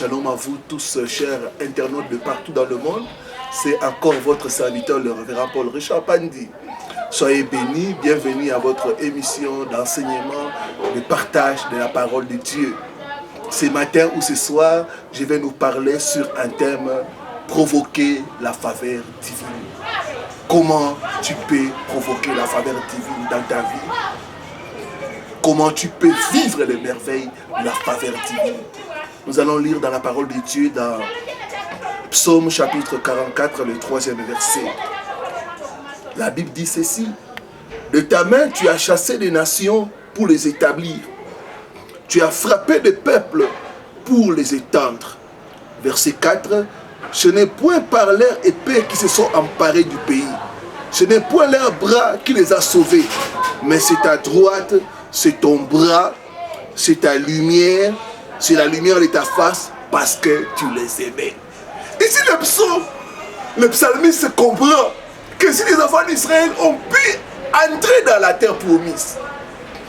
Shalom à vous tous, chers internautes de partout dans le monde. C'est encore votre serviteur, le révérend Paul Richard Pandi. Soyez bénis, bienvenue à votre émission d'enseignement, de partage de la parole de Dieu. Ce matin ou ce soir, je vais nous parler sur un thème, provoquer la faveur divine. Comment tu peux provoquer la faveur divine dans ta vie? Comment tu peux vivre les merveilles de la faveur divine? Nous allons lire dans la parole de Dieu dans Psaume chapitre 44, le 3e verset. La Bible dit ceci: de ta main tu as chassé des nations pour les établir. Tu as frappé des peuples pour les étendre. Verset 4. Ce n'est point par leur épée qui se sont emparés du pays. Ce n'est point leur bras qui les a sauvés. Mais c'est ta droite, c'est ton bras, c'est ta lumière, c'est la lumière de ta face parce que tu les aimais. Ici le psalmiste comprend que si les enfants d'Israël ont pu entrer dans la terre promise,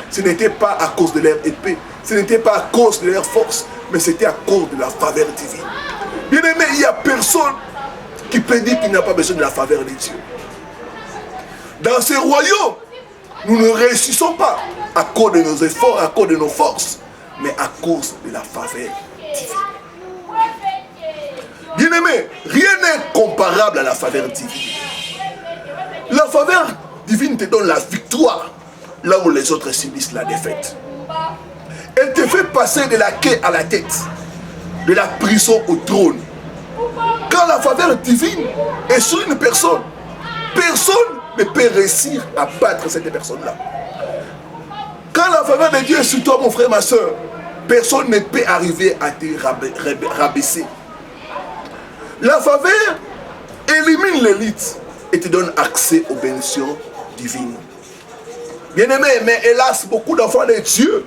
ce n'était pas à cause de leur épée, ce n'était pas à cause de leur force, mais c'était à cause de la faveur divine. Bien aimé, il n'y a personne qui peut dire qu'il n'a pas besoin de la faveur de Dieu. Dans ce royaume, nous ne réussissons pas à cause de nos efforts, à cause de nos forces, mais à cause de la faveur divine. Bien aimé, rien n'est comparable à la faveur divine. La faveur divine te donne la victoire là où les autres subissent la défaite. Elle te fait passer de la quai à la tête, de la prison au trône. Quand la faveur divine est sur une personne, personne ne peut réussir à battre cette personne-là. Quand la faveur de Dieu est sur toi, mon frère, ma soeur, personne ne peut arriver à te rabaisser. La faveur élimine l'élite et te donne accès aux bénédictions divines. Bien-aimé, mais hélas, beaucoup d'enfants de Dieu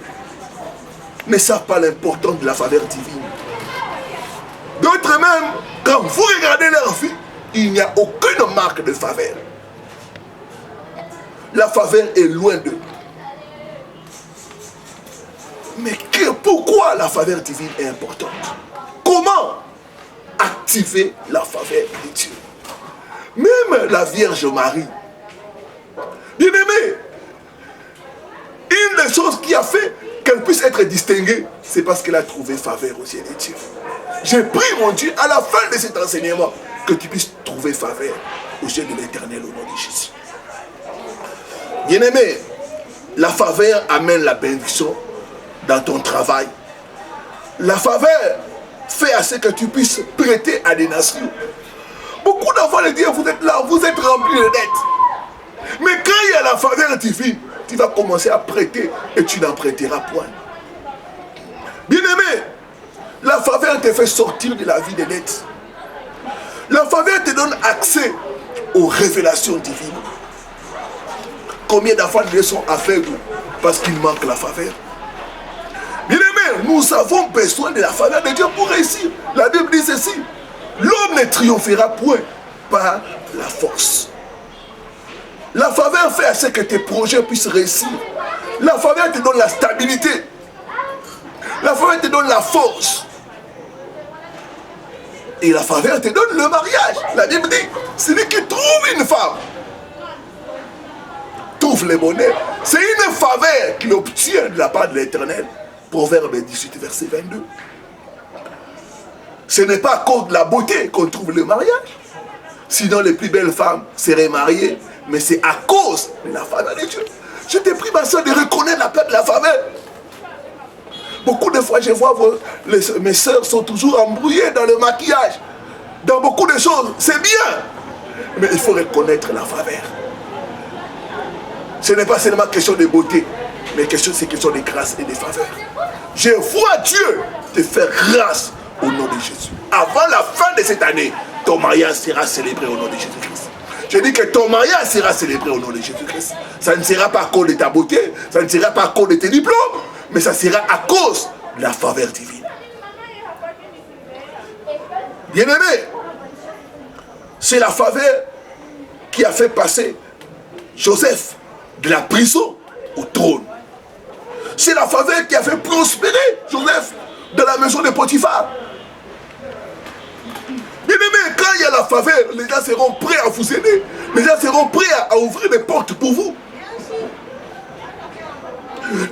ne savent pas l'importance de la faveur divine. D'autres même, quand vous regardez leur vie, il n'y a aucune marque de faveur. La faveur est loin d'eux. Mais pourquoi la faveur divine est importante? Comment activer la faveur de Dieu? Même la Vierge Marie, bien aimée, une des choses qui a fait qu'elle puisse être distinguée, c'est parce qu'elle a trouvé faveur aux yeux de Dieu. J'ai prié, mon Dieu, à la fin de cet enseignement, que tu puisses trouver faveur aux yeux de l'Éternel au nom de Jésus. Bien aimé, la faveur amène la bénédiction dans ton travail. La faveur fait à ce que tu puisses prêter à des nations. Beaucoup d'enfants de Dieu, vous êtes là, vous êtes remplis de dettes. Mais quand il y a la faveur divine, tu vas commencer à prêter et tu n'en prêteras point. Bien-aimé, la faveur te fait sortir de la vie des dettes. La faveur te donne accès aux révélations divines. Combien d'enfants de Dieu sont aveugles parce qu'il manque la faveur? Bien-aimé, nous avons besoin de la faveur de Dieu pour réussir. La Bible dit ceci: l'homme ne triomphera point par la force. La faveur fait à ce que tes projets puissent réussir. La faveur te donne la stabilité. La faveur te donne la force. Et la faveur te donne le mariage. La Bible dit, celui qui trouve une femme trouve le bonheur. C'est une faveur qu'il obtient de la part de l'Éternel. Proverbe 18, verset 22. Ce n'est pas à cause de la beauté qu'on trouve le mariage. Sinon, les plus belles femmes seraient mariées. Mais c'est à cause de la faveur de Dieu. Je t'ai pris, ma soeur, de reconnaître la perte de la faveur. Beaucoup de fois, je vois mes soeurs sont toujours embrouillées dans le maquillage. Dans beaucoup de choses. C'est bien. Mais il faut reconnaître la faveur. Ce n'est pas seulement question de beauté. Mais c'est question de grâce et de faveur. Je vois Dieu te faire grâce au nom de Jésus. Avant la fin de cette année, ton mariage sera célébré au nom de Jésus-Christ. Je dis que ton mariage sera célébré au nom de Jésus-Christ. Ça ne sera pas à cause de ta beauté, ça ne sera pas à cause de tes diplômes, mais ça sera à cause de la faveur divine. Bien-aimé, c'est la faveur qui a fait passer Joseph de la prison au trône. C'est la faveur qui a fait prospérer Joseph de la maison de Potiphar. Bien-aimés, quand il y a la faveur, les gens seront prêts à vous aider. Les gens seront prêts à ouvrir des portes pour vous.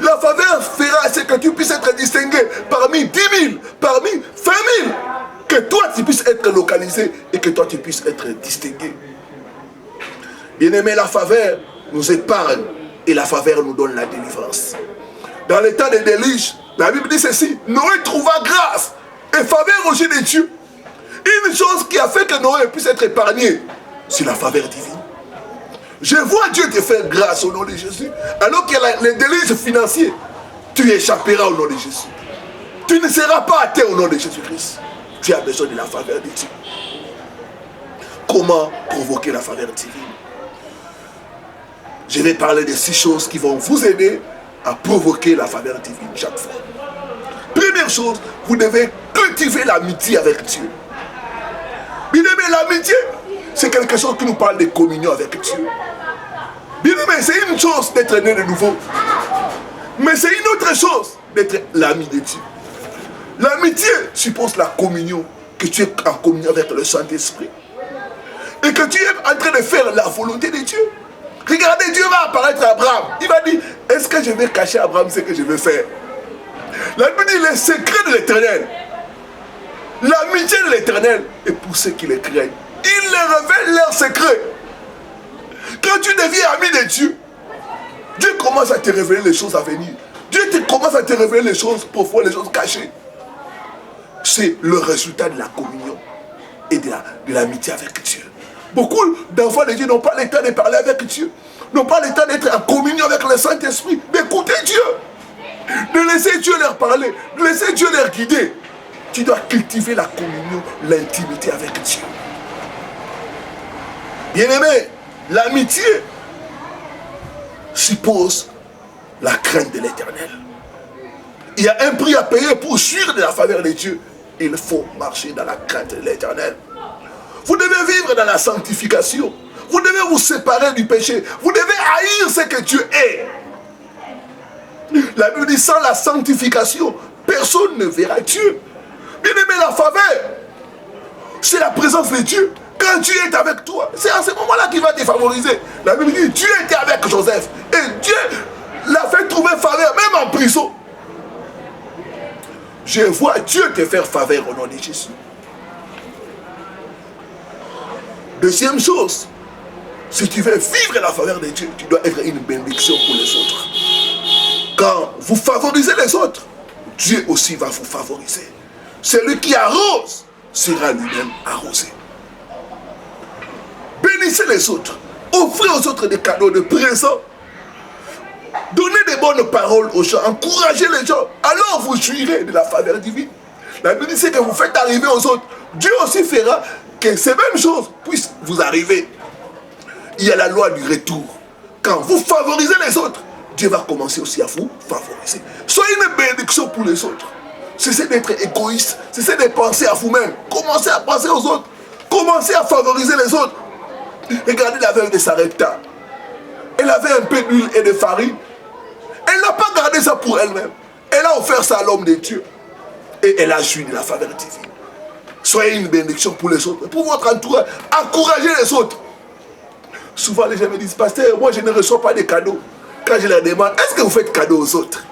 La faveur fera ce que tu puisses être distingué parmi 10 000, parmi 20 000. Que toi tu puisses être localisé et que toi tu puisses être distingué. Bien-aimé, la faveur nous épargne et la faveur nous donne la délivrance. Dans le temps des déluges, la Bible dit ceci: Noé trouva grâce et faveur aux yeux de Dieu. Une chose qui a fait que Noé puisse être épargné, c'est la faveur divine. Je vois Dieu te faire grâce au nom de Jésus. Alors qu'il y a les déluges financiers, tu échapperas au nom de Jésus. Tu ne seras pas athée au nom de Jésus-Christ. Tu as besoin de la faveur de Dieu. Comment provoquer la faveur divine? Je vais parler de 6 choses qui vont vous aider à provoquer la faveur divine chaque fois. Première chose, vous devez cultiver l'amitié avec Dieu. Bien aimé, l'amitié, c'est quelque chose qui nous parle de communion avec Dieu. Bien aimé, c'est une chose d'être né de nouveau. Mais c'est une autre chose d'être l'ami de Dieu. L'amitié suppose la communion, que tu es en communion avec le Saint-Esprit. Et que tu es en train de faire la volonté de Dieu. Regardez, Dieu va apparaître à Abraham. Il va dire, est-ce que je vais cacher à Abraham ce que je vais faire? La Bible dit, les secrets de l'Éternel. L'amitié de l'Éternel est pour ceux qui les craignent. Il leur révèle leurs secrets. Quand tu deviens ami de Dieu, Dieu commence à te révéler les choses à venir. Dieu commence à te révéler les choses profondes, les choses cachées. C'est le résultat de la communion et de l'amitié avec Dieu. Beaucoup d'enfants de Dieu n'ont pas le temps de parler avec Dieu. N'ont pas le temps d'être en communion avec le Saint-Esprit. D'écouter Dieu. De laisser Dieu leur parler. De laisser Dieu leur guider. Tu dois cultiver la communion, l'intimité avec Dieu. Bien-aimé, l'amitié suppose la crainte de l'Éternel. Il y a un prix à payer pour suivre de la faveur de Dieu. Il faut marcher dans la crainte de l'Éternel. Vous devez vivre dans la sanctification. Vous devez vous séparer du péché. Vous devez haïr ce que Dieu est. La Bible dit, sans la sanctification, personne ne verra Dieu. Bien aimé, la faveur, c'est la présence de Dieu. Quand Dieu est avec toi, c'est à ce moment-là qu'il va te favoriser. La Bible dit, Dieu était avec Joseph. Et Dieu l'a fait trouver faveur, même en prison. Je vois Dieu te faire faveur au nom de Jésus. Deuxième chose, si tu veux vivre la faveur de Dieu, tu dois être une bénédiction pour les autres. Quand vous favorisez les autres, Dieu aussi va vous favoriser. Celui qui arrose sera lui-même arrosé. Bénissez les autres. Offrez aux autres des cadeaux, de présents. Donnez des bonnes paroles aux gens. Encouragez les gens. Alors vous jouirez de la faveur divine. La Bible dit que vous faites arriver aux autres. Dieu aussi fera que ces mêmes choses puissent vous arriver. Il y a la loi du retour. Quand vous favorisez les autres, Dieu va commencer aussi à vous favoriser. Soyez une bénédiction pour les autres. Cessez d'être égoïste. Cessez de penser à vous-même. Commencez à penser aux autres. Commencez à favoriser les autres. Regardez la veuve de Sarepta. Elle avait un peu d'huile et de farine. Elle n'a pas gardé ça pour elle-même. Elle a offert ça à l'homme de Dieu. Et elle a joui de la faveur divine. Soyez une bénédiction pour les autres. Pour votre entourage. Encouragez les autres. Souvent les gens me disent, pasteur, moi je ne reçois pas de cadeaux. Quand je leur demande, est-ce que vous faites cadeau aux autres?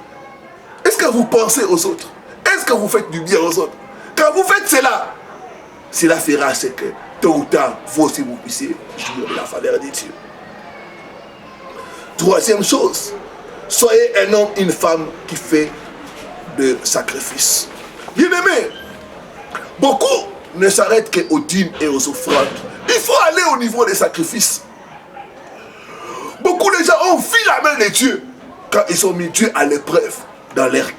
Est-ce que vous pensez aux autres? Est-ce que vous faites du bien aux autres? Quand vous faites cela, cela fera ce que tôt ou tard, vous aussi vous puissiez jouir de la faveur de Dieu. Troisième chose, soyez un homme, une femme qui fait de sacrifices. Bien aimé, beaucoup ne s'arrêtent qu'aux dîmes et aux offrandes. Il faut aller au niveau des sacrifices. Beaucoup de gens ont fui la main de Dieu quand ils ont mis Dieu à l'épreuve dans leurs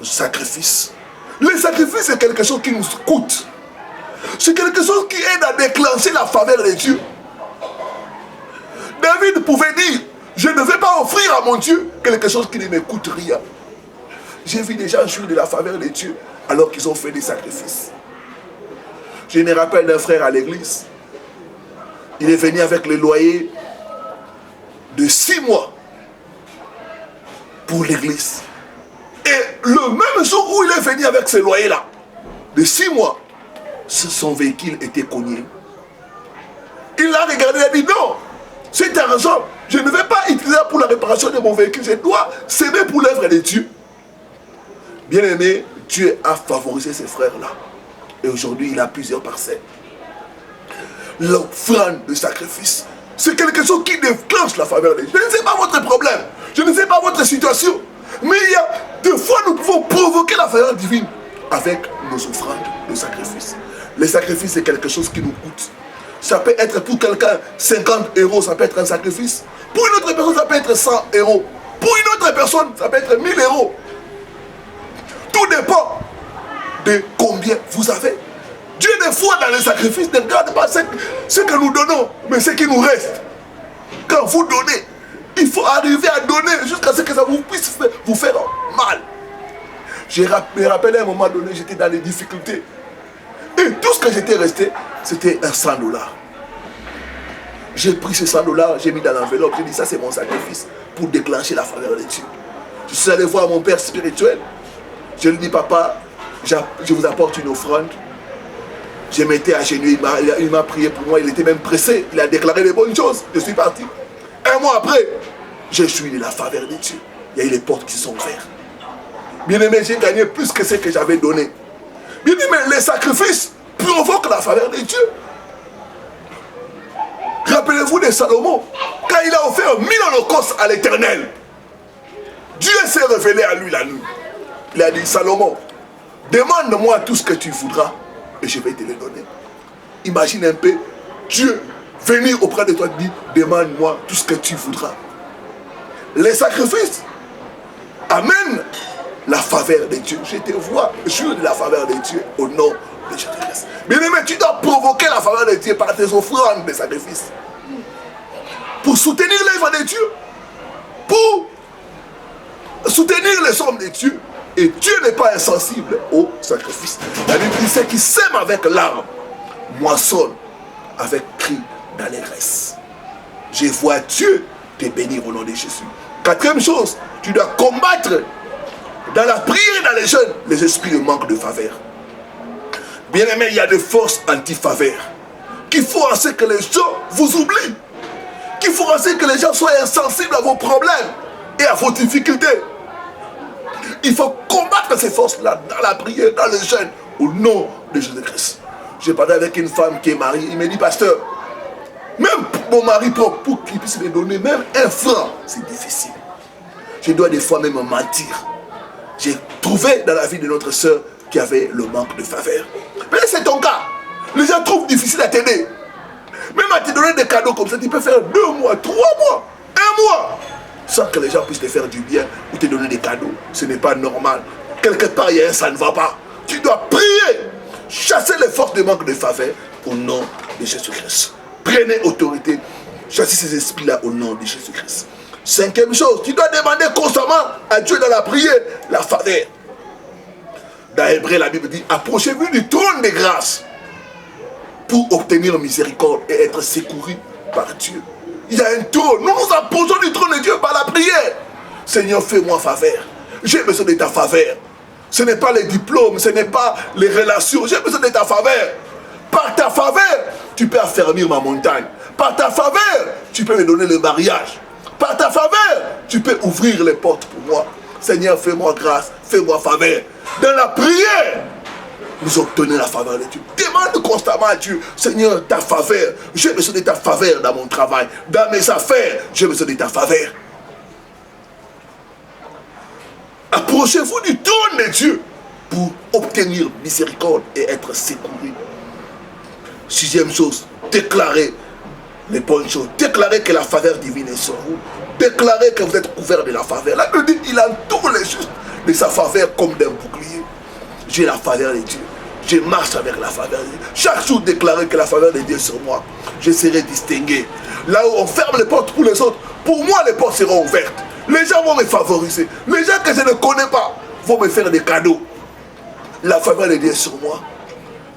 sacrifices. Le sacrifice, c'est quelque chose qui nous coûte. C'est quelque chose qui aide à déclencher la faveur de Dieu. David pouvait dire, je ne vais pas offrir à mon Dieu quelque chose qui ne me coûte rien. J'ai vu des gens jouir de la faveur de Dieu alors qu'ils ont fait des sacrifices. Je me rappelle d'un frère à l'église. Il est venu avec le loyer de 6 mois pour l'église. Et le même jour où il est venu avec ce loyer-là, de 6 mois, son véhicule était cogné. Il a regardé, il a dit non, cet argent, je ne vais pas utiliser pour la réparation de mon véhicule, je dois s'aimer pour l'œuvre de Dieu. Bien aimé, Dieu a favorisé ses frères-là. Et aujourd'hui, il a plusieurs parcelles. L'offrande de sacrifice, c'est quelque chose qui déclenche la faveur de Dieu. Je ne sais pas votre problème, je ne sais pas votre situation, mais il y a des fois nous pouvons provoquer la faveur divine avec nos offrandes de sacrifice. Les sacrifices, c'est quelque chose qui nous coûte. Ça peut être pour quelqu'un 50 €, ça peut être un sacrifice. Pour une autre personne, ça peut être 100 €. Pour une autre personne, ça peut être 1000 €. Tout dépend de combien vous avez. Dieu, des fois, dans les sacrifices, ne regarde pas ce que nous donnons, mais ce qui nous reste. Quand vous donnez, il faut arriver à donner jusqu'à ce que ça vous puisse vous faire mal. Je me rappelle à un moment donné, j'étais dans les difficultés. Et tout ce que j'étais resté, c'était un 100 $. J'ai pris ces 100 $, j'ai mis dans l'enveloppe, j'ai dit ça c'est mon sacrifice pour déclencher la faveur de Dieu. Je suis allé voir mon père spirituel. Je lui dis papa, je vous apporte une offrande. Je m'étais agenouillé, il m'a prié pour moi, il était même pressé, il a déclaré les bonnes choses. Je suis parti. Un mois après, j'ai joui de la faveur de Dieu. Il y a eu les portes qui sont ouvertes. Bien aimé, j'ai gagné plus que ce que j'avais donné. Bien aimé, les sacrifices provoquent la faveur de Dieu. Rappelez-vous de Salomon, quand il a offert 1000 holocaustes à l'Éternel, Dieu s'est révélé à lui la nuit. Il a dit, Salomon, demande-moi tout ce que tu voudras et je vais te le donner. Imagine un peu, Dieu venir auprès de toi et dire, demande-moi tout ce que tu voudras. Les sacrifices amènent la faveur de Dieu. Je te vois, jure de la faveur de Dieu au nom de Jésus-Christ. Bien aimé, tu dois provoquer la faveur de Dieu par tes offrandes de sacrifices. Pour soutenir l'œuvre de Dieu. Pour soutenir les hommes de Dieu. Et Dieu n'est pas insensible au sacrifice. La Bible dit, ceux qui sèment avec larmes moissonnent avec cri d'allégresse. Je vois Dieu te bénir au nom de Jésus. Quatrième chose, tu dois combattre dans la prière et dans les jeûnes les esprits de manque de faveur. Bien aimé, il y a des forces anti-faveur qui font en sorte que les gens vous oublient, qui font en sorte que les gens soient insensibles à vos problèmes et à vos difficultés. Il faut combattre ces forces-là dans la prière, dans le jeûne, au nom de Jésus-Christ. J'ai parlé avec une femme qui est mariée, il me dit, pasteur, même mon mari propre, pour qu'il puisse me donner même un franc, c'est difficile. Je dois des fois même mentir. J'ai trouvé dans la vie de notre soeur qui avait le manque de faveur. Mais c'est ton cas. Les gens trouvent difficile à t'aider. Même à te donner des cadeaux comme ça, tu peux faire 2 mois, 3 mois, 1 mois, sans que les gens puissent te faire du bien ou te donner des cadeaux. Ce n'est pas normal. Quelque part, il y a un ça ne va pas. Tu dois prier, chasser les forces de manque de faveur au nom de Jésus-Christ. Prenez autorité, chassez ces esprits-là au nom de Jésus-Christ. Cinquième chose, tu dois demander constamment à Dieu dans la prière la faveur. Dans Hébreu, la Bible dit, approchez-vous du trône de grâce pour obtenir miséricorde et être secouru par Dieu. Il y a un trône. Nous nous approchons du trône de Dieu par la prière. Seigneur, fais-moi faveur. J'ai besoin de ta faveur. Ce n'est pas les diplômes, ce n'est pas les relations. J'ai besoin de ta faveur. Par ta faveur, tu peux affermir ma montagne. Par ta faveur, tu peux me donner le mariage. Par ta faveur, tu peux ouvrir les portes pour moi. Seigneur, fais-moi grâce, fais-moi faveur. Dans la prière, nous obtenons la faveur de Dieu. Demande constamment à Dieu, Seigneur, ta faveur. J'ai besoin de ta faveur dans mon travail. Dans mes affaires, j'ai besoin de ta faveur. Approchez-vous du trône de Dieu pour obtenir miséricorde et être secouru. Sixième chose, déclarez les bonnes choses. Déclarez que la faveur divine est sur vous. Déclarez que vous êtes couvert de la faveur. La Bible dit qu'il entoure les justes de sa faveur comme d'un bouclier. J'ai la faveur de Dieu. Je marche avec la faveur de Dieu. Chaque jour, déclarez que la faveur de Dieu est sur moi. Je serai distingué. Là où on ferme les portes pour les autres, pour moi, les portes seront ouvertes. Les gens vont me favoriser. Les gens que je ne connais pas vont me faire des cadeaux. La faveur de Dieu est sur moi.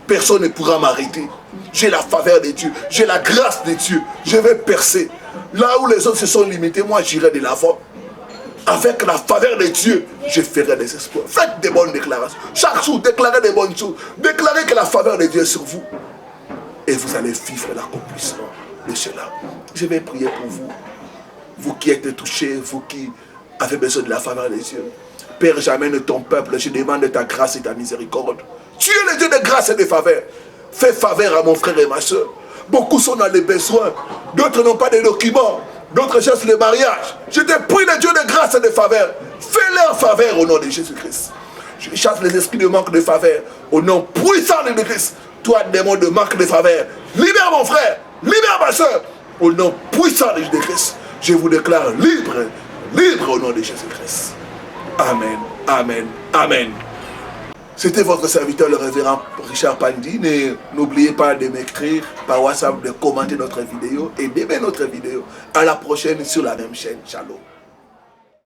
Personne ne pourra m'arrêter. J'ai la faveur de Dieu. J'ai la grâce de Dieu. Je vais percer. Là où les autres se sont limités, moi j'irai de l'avant. avec la faveur de Dieu, je ferai des espoirs. Faites des bonnes déclarations. Chaque jour, déclarez des bonnes choses. Déclarez que la faveur de Dieu est sur vous. Et vous allez vivre l'accomplissement de cela. Je vais prier pour vous. Vous qui êtes touchés, vous qui avez besoin de la faveur de Dieu. Père, j'amène ton peuple, je demande ta grâce et ta miséricorde. Tu es le Dieu de grâce et de faveur. Fais faveur à mon frère et ma soeur. Beaucoup sont dans les besoins. D'autres n'ont pas de documents. D'autres cherchent le mariage. Je te prie, le Dieu de grâce et de faveur. Fais-leur faveur au nom de Jésus-Christ. Je chasse les esprits de manque de faveur. Au nom puissant de Christ. Toi, démon de manque de faveur. Libère mon frère. Libère ma soeur. Au nom puissant de Jésus-Christ. Je vous déclare libre. Libre au nom de Jésus-Christ. Amen. Amen. Amen. C'était votre serviteur, le révérend Richard Pandi. N'oubliez pas de m'écrire par WhatsApp, de commenter notre vidéo et d'aimer notre vidéo. À la prochaine sur la même chaîne. Shalom.